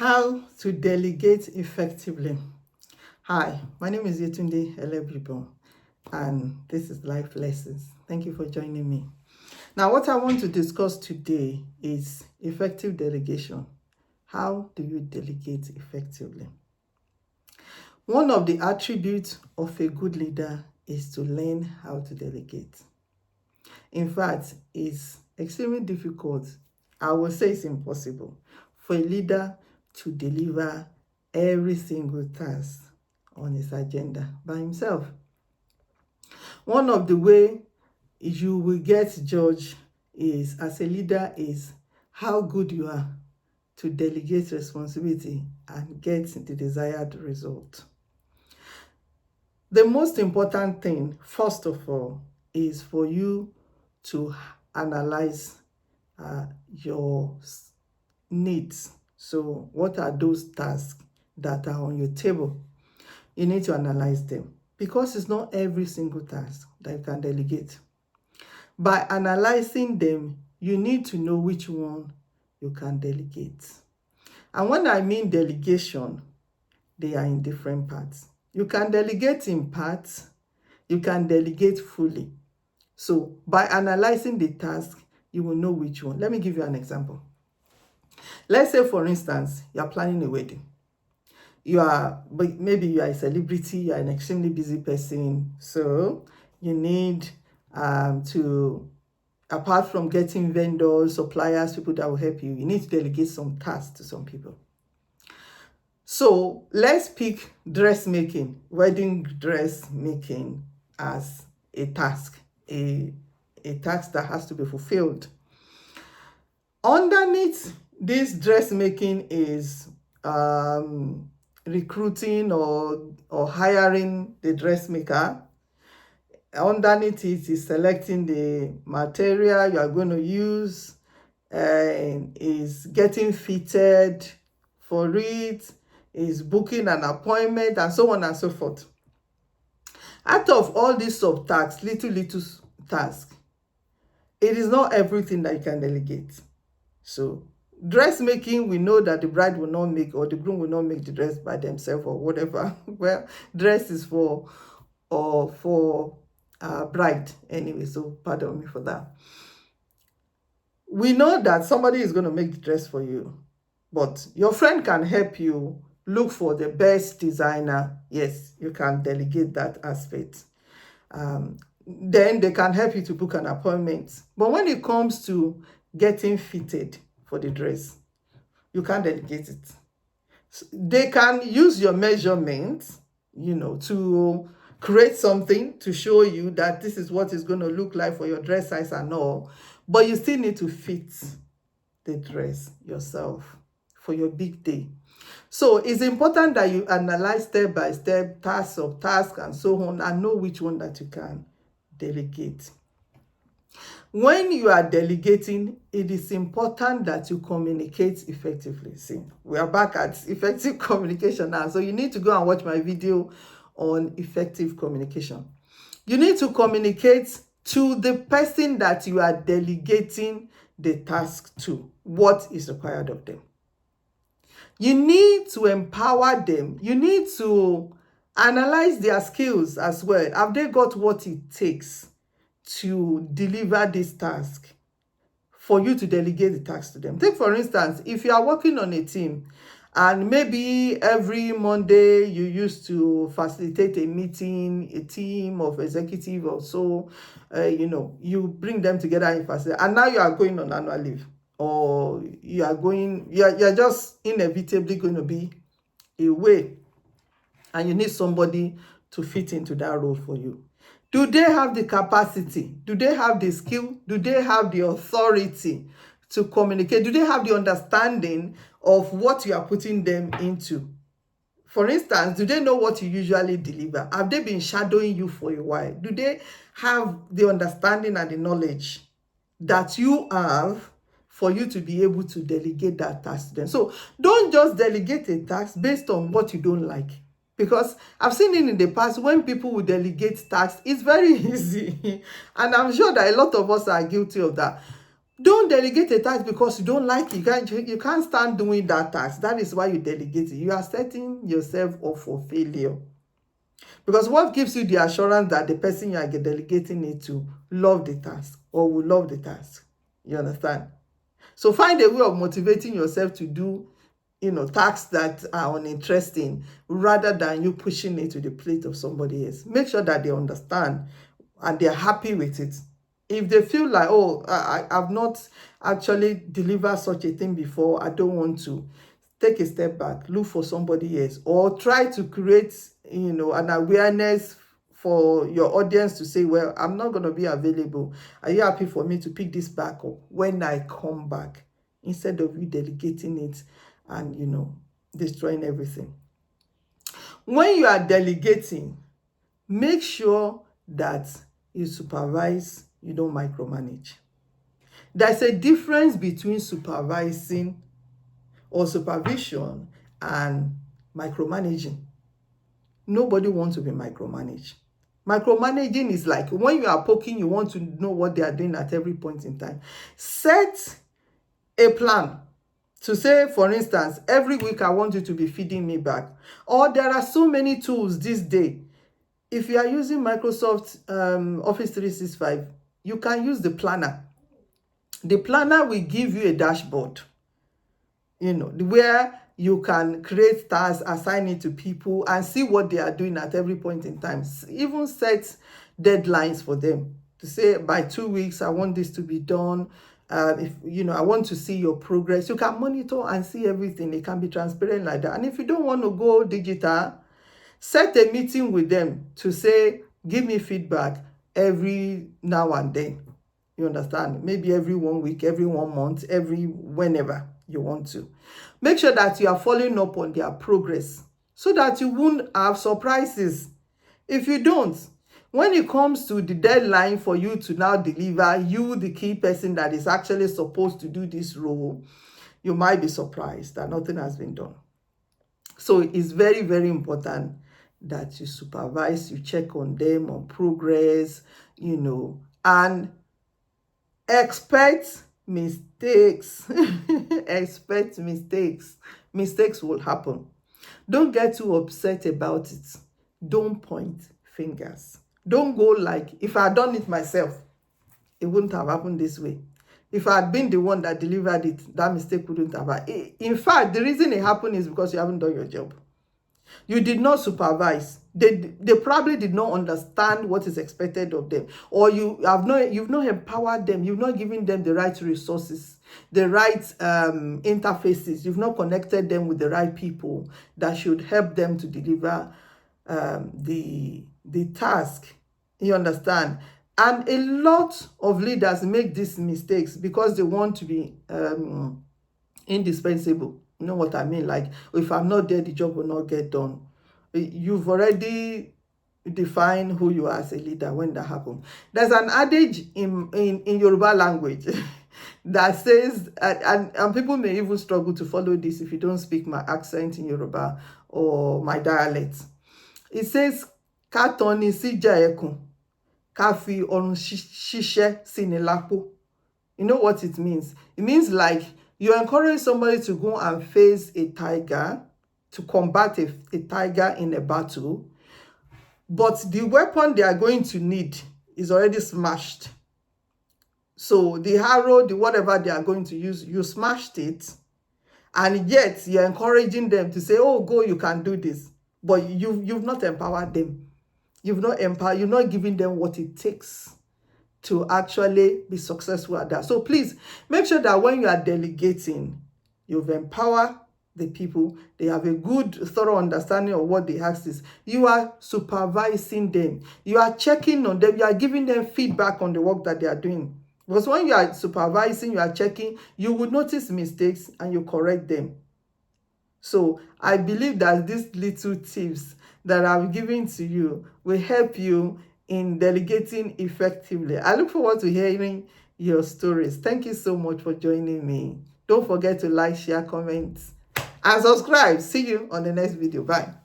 How to delegate effectively. Hi, my name is Yetunde Elebibo, and this is Life Lessons. Thank you for joining me. Now, what I want to discuss today is effective delegation. How do you delegate effectively? One of the attributes of a good leader is to learn how to delegate. In fact, it's extremely difficult. I will say it's impossible for a leader to deliver every single task on his agenda by himself. One of the way you will get judged is as a leader is how good you are to delegate responsibility and get the desired result. The most important thing, first of all, is for you to analyze your needs. So what are those tasks that are on your table? You need to analyze them because it's not every single task that you can delegate. By analyzing them, you need to know which one you can delegate. And when I mean delegation, they are in different parts. You can delegate in parts, you can delegate fully. So by analyzing the task, you will know which one. Let me give you an example. Let's say, for instance, you are planning a wedding. Maybe you are a celebrity, you are an extremely busy person. So you need to, apart from getting vendors, suppliers, people that will help you, you need to delegate some tasks to some people. So let's pick dressmaking, wedding dressmaking as a task, a task that has to be fulfilled. Underneath this dressmaking is recruiting or hiring the dressmaker. Underneath it is selecting the material you are going to use, and is getting fitted for it, is booking an appointment, and so on and so forth. Out of all these sub-tasks, little tasks, it is not everything that you can delegate. So dressmaking, we know that the bride will not make, or the groom will not make the dress by themselves or whatever. Well, dress is for bride anyway, so pardon me for that. We know that somebody is going to make the dress for you, but your friend can help you look for the best designer. Yes, you can delegate that aspect. Then they can help you to book an appointment. But when it comes to getting fitted for the dress, you can't delegate it. So they can use your measurements, to create something to show you that this is what it's going to look like for your dress size and all. But you still need to fit the dress yourself for your big day. So it's important that you analyze step by step, task of task, and so on, and know which one that you can delegate. When you are delegating, it is important that you communicate effectively. See, we are back at effective communication now. So you need to go and watch my video on effective communication. You need to communicate to the person that you are delegating the task to what is required of them. You need to empower them. You need to analyze their skills as well. Have they got what it takes to deliver this task for you to delegate the task to them? Take, for instance, if you are working on a team and maybe every Monday you used to facilitate a meeting, a team of executive or so, you bring them together in facilitate, and now you are going on annual leave, or you're just inevitably going to be away, and you need somebody to fit into that role for you. Do they have the capacity? Do they have the skill? Do they have the authority to communicate? Do they have the understanding of what you are putting them into? For instance, do they know what you usually deliver? Have they been shadowing you for a while? Do they have the understanding and the knowledge that you have for you to be able to delegate that task to them? So don't just delegate a task based on what you don't like. Because I've seen it in the past when people will delegate tasks, it's very easy. And I'm sure that a lot of us are guilty of that. Don't delegate a task because you don't like it. You can't stand doing that task. That is why you delegate it. You are setting yourself up for failure. Because what gives you the assurance that the person you are delegating it to love the task or will love the task? You understand? So find a way of motivating yourself to do, tasks that are uninteresting rather than you pushing it to the plate of somebody else. Make sure that they understand and they're happy with it. If they feel like, oh, I've not actually delivered such a thing before, I don't want to, take a step back, look for somebody else, or try to create, an awareness for your audience to say, well, I'm not going to be available. Are you happy for me to pick this back up when I come back? Instead of you delegating it and, destroying everything. When you are delegating, make sure that you supervise, you don't micromanage. There's a difference between supervising or supervision and micromanaging. Nobody wants to be micromanaged. Micromanaging is like when you are poking, you want to know what they are doing at every point in time. Set a plan to say, for instance, every week I want you to be feeding me back. Or there are so many tools this day. If you are using Microsoft Office 365, you can use the planner. The planner will give you a dashboard, where you can create tasks, assign it to people, and see what they are doing at every point in time. Even set deadlines for them to say, by 2 weeks, I want this to be done. If I want to see your progress, you can monitor and see everything. It can be transparent like that. And if you don't want to go digital, set a meeting with them to say, give me feedback every now and then. You understand? Maybe every 1 week, every 1 month, every whenever you want to. Make sure that you are following up on their progress so that you won't have surprises. If you don't, when it comes to the deadline for you to now deliver, you, the key person that is actually supposed to do this role, you might be surprised that nothing has been done. So it's very, very important that you supervise, you check on them, on progress, and expect mistakes. Expect mistakes. Mistakes will happen. Don't get too upset about it. Don't point fingers. Don't go like, if I had done it myself, it wouldn't have happened this way. If I had been the one that delivered it, that mistake wouldn't have happened. In fact, the reason it happened is because you haven't done your job. You did not supervise. They probably did not understand what is expected of them, or you've not empowered them. You've not given them the right resources, the right interfaces. You've not connected them with the right people that should help them to deliver the task. You understand? And a lot of leaders make these mistakes because they want to be indispensable. You know what I mean? Like, if I'm not there, the job will not get done. You've already defined who you are as a leader when that happens. There's an adage in Yoruba language that says, and people may even struggle to follow this if you don't speak my accent in Yoruba or my dialect. It says, "Ká tọ́ni síjà ẹkùn, ká fi ọrùn ṣiṣẹ́ síni lápò." You know what it means? It means like, you encourage somebody to go and face a tiger, to combat a tiger in a battle, but the weapon they are going to need is already smashed. So the arrow, the whatever they are going to use, you smashed it, and yet you're encouraging them to say, oh, go, you can do this. But you've not empowered them. You're not giving them what it takes to actually be successful at that. So please make sure that when you are delegating, you've empowered the people. They have a good, thorough understanding of what the task is. You are supervising them. You are checking on them. You are giving them feedback on the work that they are doing. Because when you are supervising, you are checking, you will notice mistakes and you correct them. So I believe that these little tips that I'm giving to you will help you in delegating effectively. I look forward to hearing your stories. Thank you so much for joining me. Don't forget to like, share, comment, and subscribe. See you on the next video. Bye.